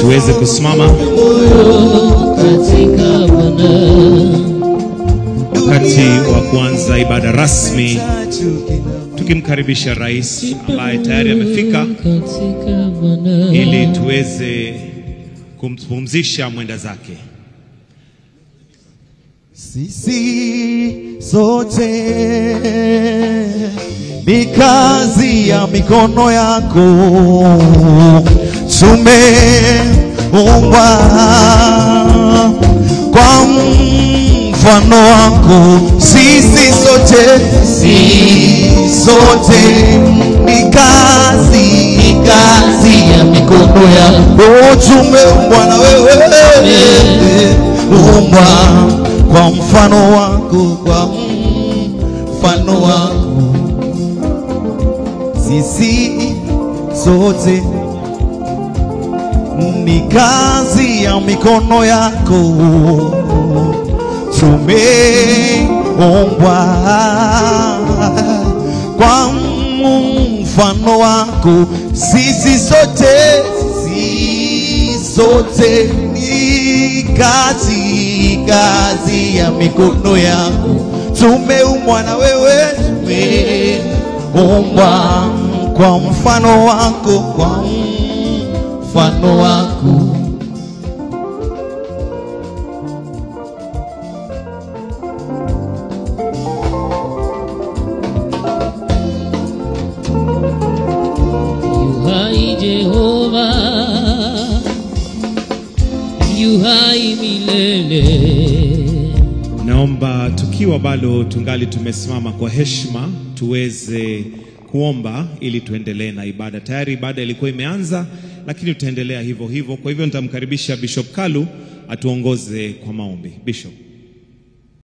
tuweze kusimama wakati wa kuanza ibada rasmi, tukimkaribisha rais ambaye tayari amefika ili tuweze kumpumzisha mwenda zake. Sisi sote ni kazi ya mikono yako, tumeumbwa kwa mfano wako. Sisi sote ni kazi ya mikono yako, tumeumbwa na wewe, umbwa kwa mfano wako, kwa mfano wako. Sisi sote ni kazi ya mikono yako, tumeumbwa kwa mfano wako. Sisi sote ni kazi ya mikono yako, tumeumbwa na wewe, tumeumbwa kwa mfano wako, kwa mfano wako. Yuhai Jehova, yuhai milele. Naomba tukiwa bado tungali tumesimama kwa heshima tuweze kuomba ili tuendelee na ibada. Tayari ibada ilikuwa imeanza, lakini tutaendelea hivyo hivyo. Kwa hivyo nitamkaribisha Bishop Kalu atuongoze kwa maombi. Bishop.